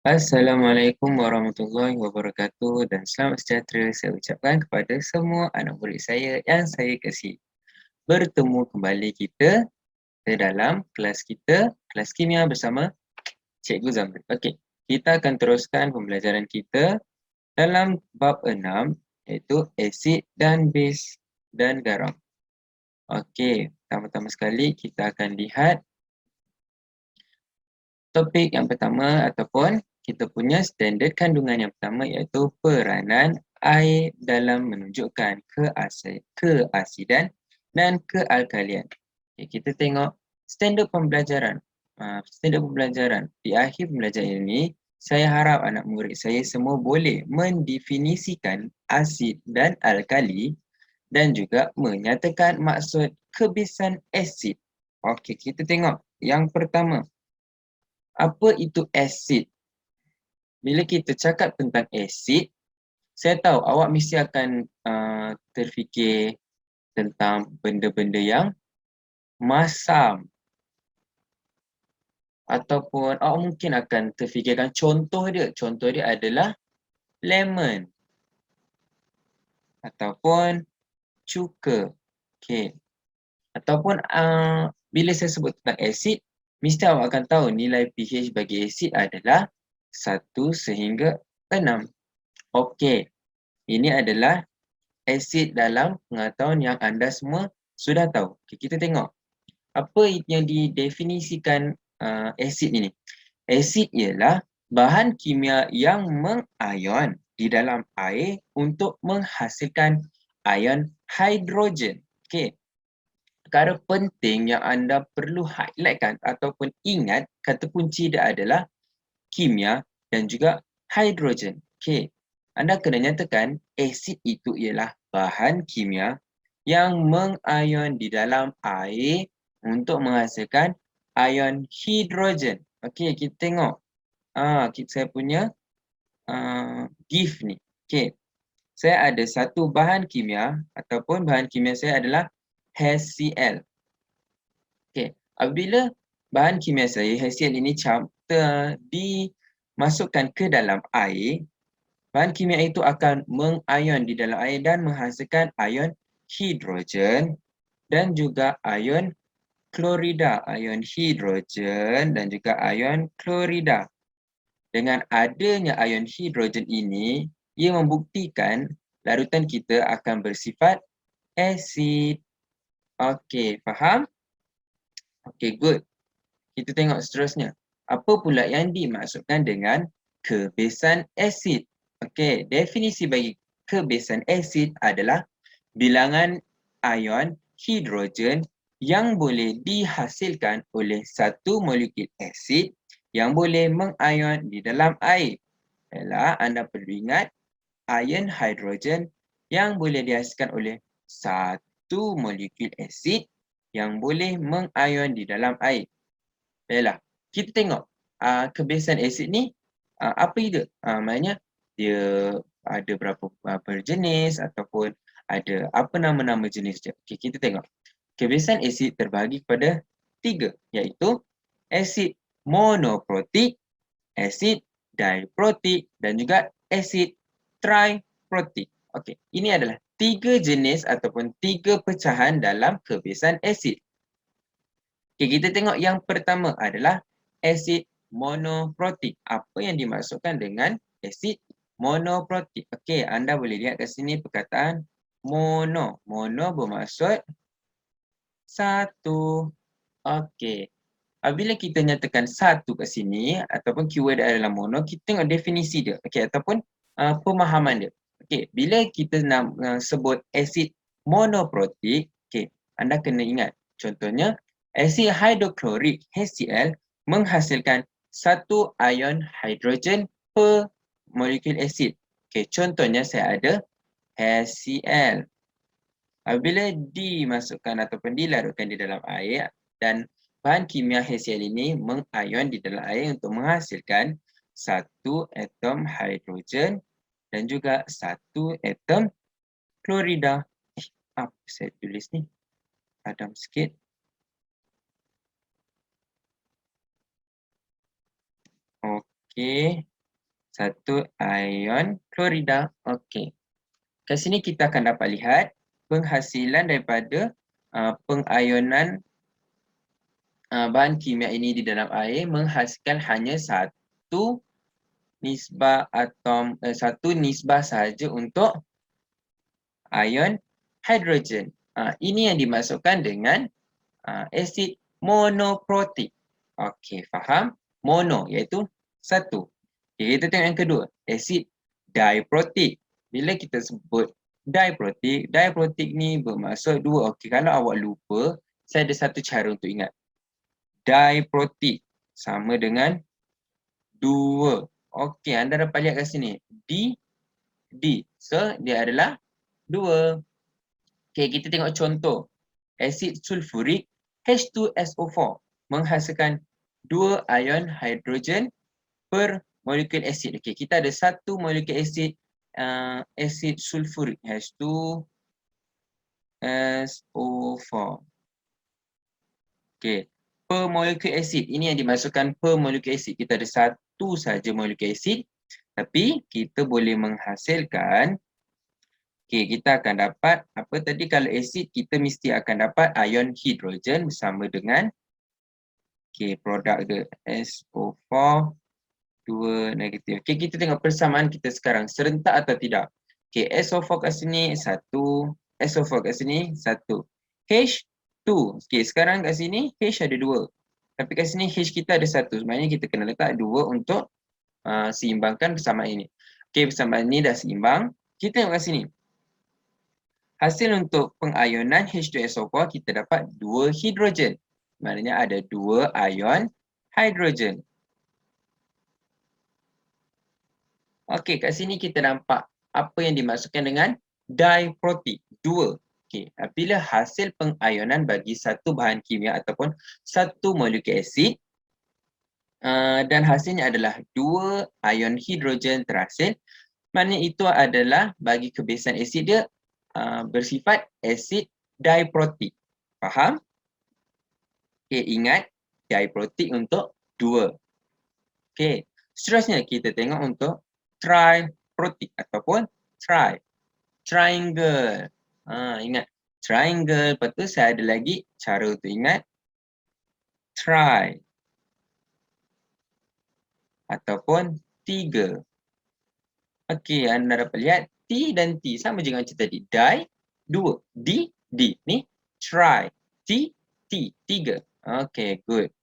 Assalamualaikum warahmatullahi wabarakatuh dan selamat sejahtera saya ucapkan kepada semua anak murid saya yang saya kasihi. Bertemu kembali kita ke dalam kelas kita, kelas kimia bersama Cikgu Zamri. Okey, kita akan teruskan pembelajaran kita dalam bab 6 iaitu asid dan base dan garam. Okey, pertama-tama sekali kita akan lihat topik yang pertama ataupun kita punya standard kandungan yang pertama iaitu peranan air dalam menunjukkan keasidan dan kealkalian. Okay, kita tengok standard pembelajaran. Standard pembelajaran. Di akhir pembelajaran ini, saya harap anak murid saya semua boleh mendefinisikan asid dan alkali dan juga menyatakan maksud kebiasaan asid. Okey, kita tengok yang pertama. Apa itu asid? Bila kita cakap tentang asid, saya tahu awak mesti akan terfikir tentang benda-benda yang masam. Ataupun awak mungkin akan terfikirkan contoh dia. Contoh dia adalah lemon. Ataupun cuka. Okay. Ataupun bila saya sebut tentang asid, mesti awak akan tahu nilai pH bagi asid adalah 1 sehingga 6. Okey, ini adalah asid dalam pengetahuan yang anda semua sudah tahu. Okay, kita tengok apa yang didefinisikan asid ini. Asid ialah bahan kimia yang mengayon di dalam air untuk menghasilkan ion hidrogen. Okey. Perkara penting yang anda perlu highlightkan ataupun ingat kata kunci dia adalah kimia dan juga hidrogen. Okey. Anda kena nyatakan asid itu ialah bahan kimia yang mengayon di dalam air untuk menghasilkan ion hidrogen. Okey, kita tengok. Saya punya GIF ni. Okey. Saya ada satu bahan kimia ataupun bahan kimia saya adalah HCl. Okey, apabila bahan kimia saya HCl ini dimasukkan ke dalam air, bahan kimia itu akan mengayon di dalam air dan menghasilkan ion hidrogen dan juga ion klorida, ion hidrogen dan juga ion klorida. Dengan adanya ion hidrogen ini, ia membuktikan larutan kita akan bersifat asid. Okey, faham? Okey, good. Kita tengok seterusnya. Apa pula yang dimaksudkan dengan kebiasaan asid? Okey, definisi bagi kebiasaan asid adalah bilangan ion hidrogen yang boleh dihasilkan oleh satu molekul asid yang boleh mengayon di dalam air. Ialah anda perlu ingat ion hidrogen yang boleh dihasilkan oleh satu molekul asid yang boleh mengayon di dalam air. Baiklah, kita tengok kebiasaan asid ni apa dia? Maknanya dia ada berapa jenis ataupun ada apa nama-nama jenis dia. Okay, kita tengok. Kebiasaan asid terbahagi kepada 3 iaitu asid monoprotik, asid diprotik dan juga asid triprotik. Okey, ini adalah 3 jenis ataupun 3 pecahan dalam kebiasaan asid. Okey, kita tengok yang pertama adalah asid monoprotik. Apa yang dimaksudkan dengan asid monoprotik? Okey, anda boleh lihat kat sini perkataan mono. Mono bermaksud satu. Okey. Apabila kita nyatakan satu kat sini ataupun keyword adalah mono, kita tengok definisi dia. Okey, ataupun pemahaman dia. Okey, bila kita nak sebut asid monoprotik, okey, anda kena ingat. Contohnya, asid hidroklorik HCl menghasilkan satu ion hidrogen per molekul asid. Okey, contohnya saya ada HCl. Apabila dimasukkan ataupun dilarutkan di dalam air dan bahan kimia HCl ini mengayon di dalam air untuk menghasilkan satu atom hidrogen dan juga satu atom klorida. Apa saya tulis ni? Padam sikit. Okey. Satu ion klorida. Okey. Kat sini kita akan dapat lihat penghasilan daripada pengayonan bahan kimia ini di dalam air menghasilkan hanya satu nisbah atom, satu nisbah sahaja untuk ion hidrogen. Ini yang dimasukkan dengan asid monoprotik. Okey, faham? Mono iaitu satu. Okay, kita tengok yang kedua, asid diprotik. Bila kita sebut diprotik ni bermaksud dua. Okey, kalau awak lupa, saya ada satu cara untuk ingat. Diprotik sama dengan dua. Okey, anda dapat lihat kat sini. D. So, dia adalah dua. Okey, kita tengok contoh. Asid sulfurik H2SO4 menghasilkan 2 ion hidrogen per molekul asid. Okey, kita ada satu molekul asid asid sulfurik H2SO4. Okey, per molekul asid. Ini yang dimasukkan per molekul asid. Kita ada satu saja molekul asid, tapi kita boleh menghasilkan. Okey, kita akan dapat apa tadi, kalau asid kita mesti akan dapat ion hidrogen bersama dengan produk dia SO4 2 negatif. Okey, kita tengok persamaan kita sekarang serentak atau tidak. Okey, SO4 kat sini 1, SO4 kat sini 1. H2. Okey, sekarang kat sini H ada 2. Tapi kat sini H kita ada 1. Sebenarnya kita kena letak 2 untuk seimbangkan persamaan ini. Okey, persamaan ini dah seimbang. Kita tengok kat sini. Hasil untuk pengayonan H2SO4 kita dapat 2 hidrogen. Maknanya ada 2 ion hidrogen. Okey, kat sini kita nampak apa yang dimaksudkan dengan diprotik, 2. Okey, bila hasil pengayonan bagi satu bahan kimia ataupun satu molekul asid dan hasilnya adalah 2 ion hidrogen terhasil, maknanya itu adalah bagi kebiasaan asid dia bersifat asid diprotik. Faham? Okey, ingat diprotik untuk 2. Okey, seterusnya kita tengok untuk triprotik ataupun triangle. Ingat triangle, lepas tu saya ada lagi cara untuk ingat tri ataupun 3. Okey, anda dapat lihat T dan T sama je dengan macam tadi. Di, 2. D. Ni tri. T, 3. Okey, good.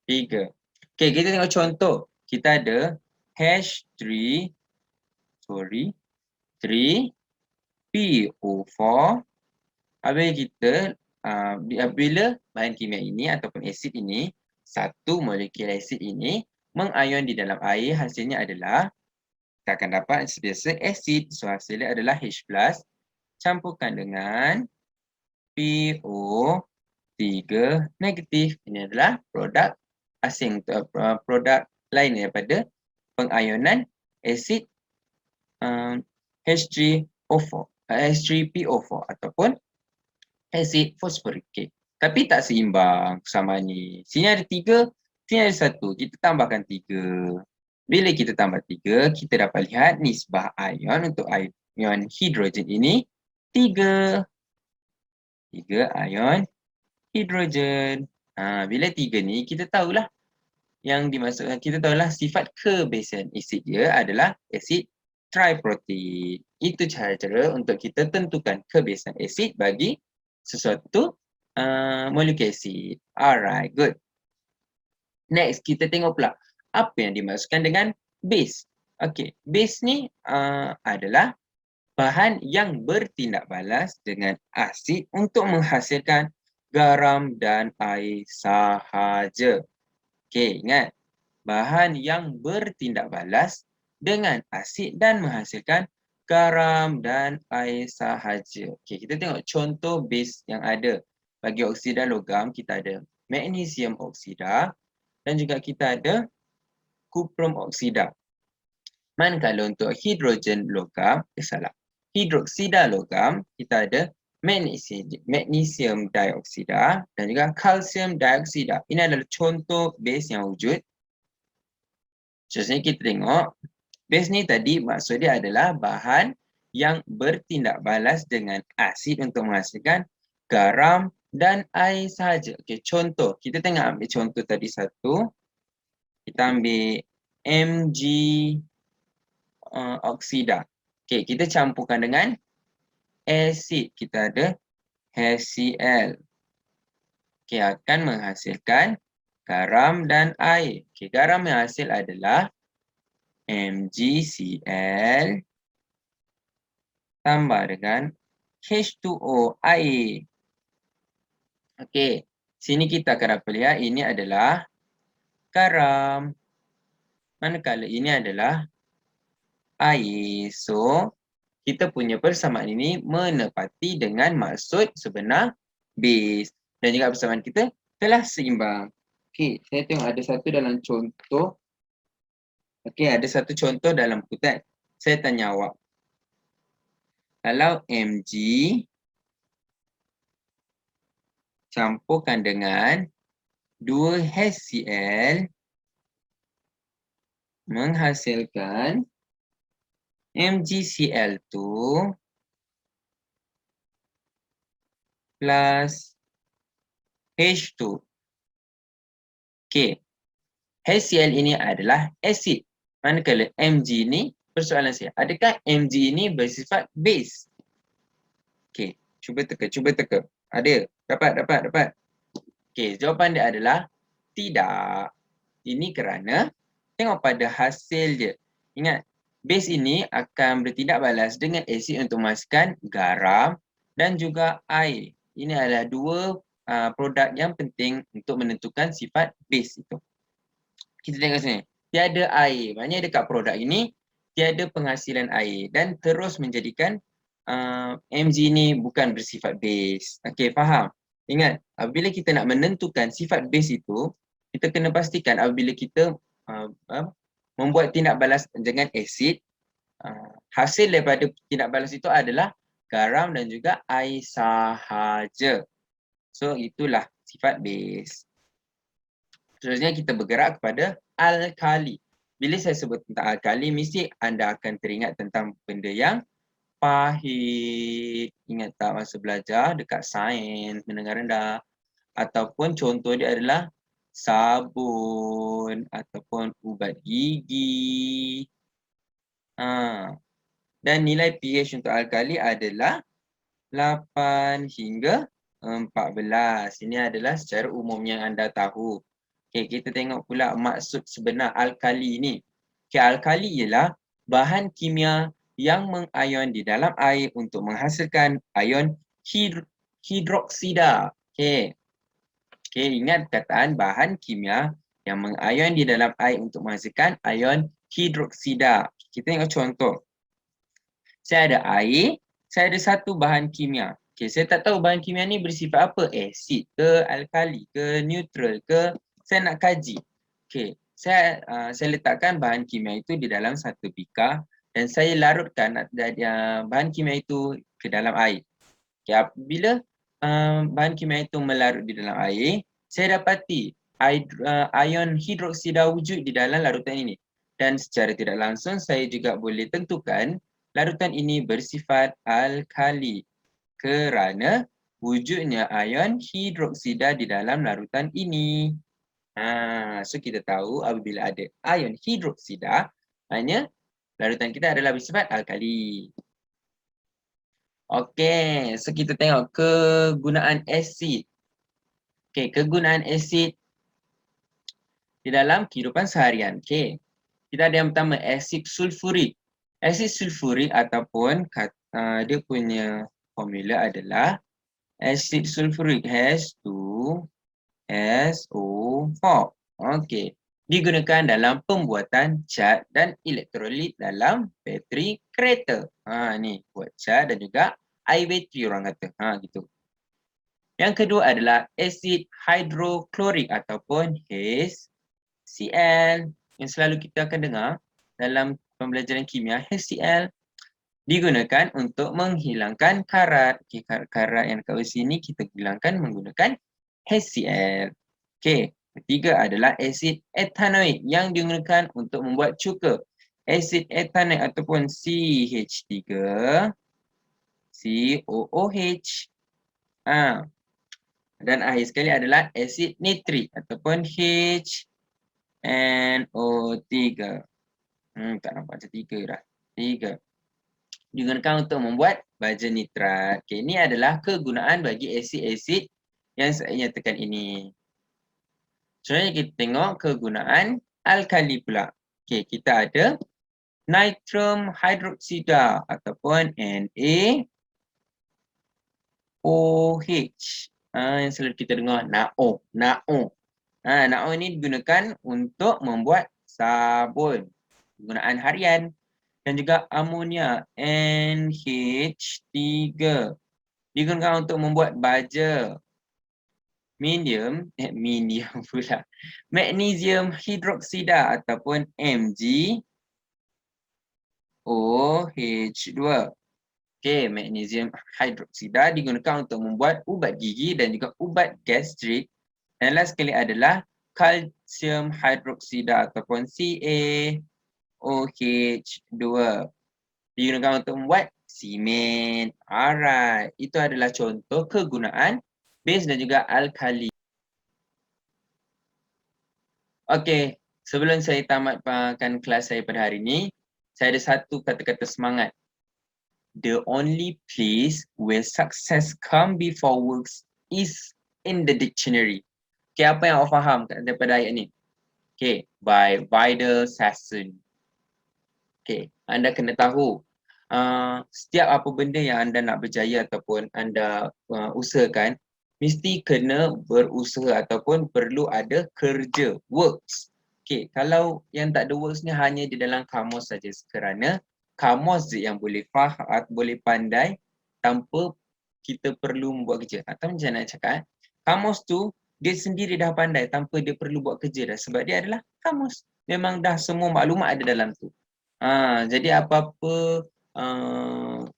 3. Okey, kita tengok contoh. Kita ada H3, 3PO4. Habis kita, bila bahan kimia ini ataupun asid ini, satu molekul asid ini mengayon di dalam air, hasilnya adalah kita akan dapat sebiasa asid. So hasilnya adalah H+. Campurkan dengan PO3 negatif. Ini adalah produk asing, produk lain daripada pengayonan asid H3O4, H3PO4 ataupun asid fosforik. Tapi tak seimbang persamaan ni. Sini ada 3, sini ada 1. Kita tambahkan 3. Bila kita tambah 3, kita dapat lihat nisbah ion untuk ion hidrogen ini 3. 3 ion hidrogen. Bila 3 ni kita tahulah yang dimaksudkan, kita tahulah sifat kebiasaan asid dia adalah asid triprotik. Itu cara-cara untuk kita tentukan kebiasaan asid bagi sesuatu molekul asid. Alright, good. Next, kita tengok pula apa yang dimaksudkan dengan base. Okey, base ni adalah bahan yang bertindak balas dengan asid untuk menghasilkan garam dan air sahaja. Okey, ingat. Bahan yang bertindak balas dengan asid dan menghasilkan garam dan air sahaja. Okey, kita tengok contoh base yang ada. Bagi oksida logam, kita ada magnesium oksida dan juga kita ada kuprum oksida. Manakala untuk hidrogen logam, hidroksida logam, kita ada magnesium dioksida dan juga kalsium dioksida. Ini adalah contoh base yang wujud. Seterusnya kita tengok Base ni tadi maksud dia adalah bahan yang bertindak balas dengan asid untuk menghasilkan garam dan air sahaja. Okey, contoh. Kita tengok ambil contoh tadi satu. Kita ambil Mg oksida. Okey, kita campurkan dengan asid. Kita ada HCl. Okey, akan menghasilkan garam dan air. Okey, garam yang hasil adalah MgCl tambah dengan H2O, air. Okey, sini kita akan dapat lihat ini adalah garam. Manakala ini adalah air. So, kita punya persamaan ini menepati dengan maksud sebenar base. Dan juga persamaan kita telah seimbang. Okey, saya tengok ada satu dalam contoh. Okey, ada satu contoh dalam buku teks. Saya tanya awak. Kalau Mg campurkan dengan 2 HCl menghasilkan MgCl2 plus H2. Okey. HCl ini adalah asid. Manakala Mg ni, persoalan saya, adakah Mg ini bersifat base? Okey, cuba teka. Ada? Dapat. Okey, jawapan dia adalah tidak. Ini kerana tengok pada hasil dia. Ingat, base ini akan bertindak balas dengan asid untuk menghasilkan garam dan juga air. Ini adalah dua produk yang penting untuk menentukan sifat base itu. Kita tengok sini. Tiada air. Maknanya dekat produk ini, tiada penghasilan air. Dan terus menjadikan Mg ni bukan bersifat base. Okey, faham? Ingat, apabila kita nak menentukan sifat base itu, kita kena pastikan apabila kita membuat tindak balas dengan asid, hasil daripada tindak balas itu adalah garam dan juga air sahaja. So, itulah sifat base. Seterusnya kita bergerak kepada alkali. Bila saya sebut tentang alkali, mesti anda akan teringat tentang benda yang pahit. Ingat tak masa belajar dekat sains, menengah rendah. Ataupun contoh dia adalah sabun ataupun ubat gigi. Dan nilai pH untuk alkali adalah 8 hingga 14. Ini adalah secara umum yang anda tahu. Okey, kita tengok pula maksud sebenar alkali ni. Okey, alkali ialah bahan kimia yang mengayon di dalam air untuk menghasilkan ion hidroksida. Okey. Okey, ingat perkataan bahan kimia yang mengayon di dalam air untuk menghasilkan ion hidroksida. Kita tengok contoh. Saya ada air, saya ada satu bahan kimia. Okey, saya tak tahu bahan kimia ni bersifat apa? Asid ke, alkali ke, neutral ke? Saya nak kaji. Okey, saya letakkan bahan kimia itu di dalam satu bikar dan saya larutkan bahan kimia itu ke dalam air. Okey, apabila bahan kimia itu melarut di dalam air, saya dapati ion hidroksida wujud di dalam larutan ini. Dan secara tidak langsung saya juga boleh tentukan larutan ini bersifat alkali kerana wujudnya ion hidroksida di dalam larutan ini. So kita tahu apabila ada ion hidroksida, maknanya larutan kita adalah bersifat alkali. Okey, so kita tengok kegunaan asid. Okey, kegunaan asid di dalam kehidupan seharian. Okey, kita ada yang pertama asid sulfurik. Asid sulfurik ataupun dia punya formula adalah asid sulfurik H2SO4. Okey, digunakan dalam pembuatan cat dan elektrolit dalam bateri kereta. Ni buat cat dan juga air bateri orang kata. Gitu. Yang kedua adalah asid hidroklorik ataupun HCl yang selalu kita akan dengar dalam pembelajaran kimia. HCl digunakan untuk menghilangkan karat. Okay, karat yang kat sini kita hilangkan menggunakan HCl. Okey, ketiga adalah asid etanoik yang digunakan untuk membuat cuka. Asid ethanoik ataupun CH3, COOH. Dan akhir sekali adalah asid nitrik ataupun HNO3. Tak nampak macam 3 dah. 3. Digunakan untuk membuat baja nitrat. Okey, ini adalah kegunaan bagi asid-asid yang saya nyatakan ini. Selanjutnya kita tengok kegunaan alkali pula. Okey, kita ada nitrum hydroksida ataupun NaOH. Yang selalu kita dengar NaO. NaO ini digunakan untuk membuat sabun. Penggunaan harian. Dan juga amonia NH3 digunakan untuk membuat baja. Medium pula. Magnesium hidroksida ataupun MgOH2. Okey, magnesium hidroksida digunakan untuk membuat ubat gigi dan juga ubat gastrik. Dan last sekali adalah kalsium hidroksida ataupun CaOH2. Digunakan untuk membuat simen. Alright, itu adalah contoh kegunaan base dan juga alkali. Okey, sebelum saya tamatkan kelas saya pada hari ini, saya ada satu kata-kata semangat. The only place where success come before works is in the dictionary. Okey, apa yang awak faham daripada ayat ni? Okey, by Vidal Sassoon. Okey, anda kena tahu setiap apa benda yang anda nak berjaya ataupun anda usahakan, mesti kena berusaha ataupun perlu ada kerja, works. Okey, kalau yang tak ada works ni hanya di dalam kamus saja, kerana kamus je yang boleh faham, boleh pandai tanpa kita perlu membuat kerja. Atau macam nak cakap, kamus tu dia sendiri dah pandai tanpa dia perlu buat kerja dah, sebab dia adalah kamus. Memang dah semua maklumat ada dalam tu. Jadi apa-apa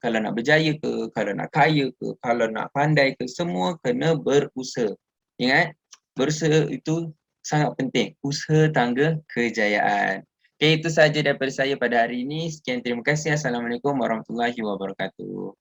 kalau nak berjaya ke, kalau nak kaya ke, kalau nak pandai ke, semua kena berusaha. Ingat, berusaha itu sangat penting. Usaha tangga kejayaan. Okay, itu sahaja daripada saya pada hari ini. Sekian, terima kasih. Assalamualaikum warahmatullahi wabarakatuh.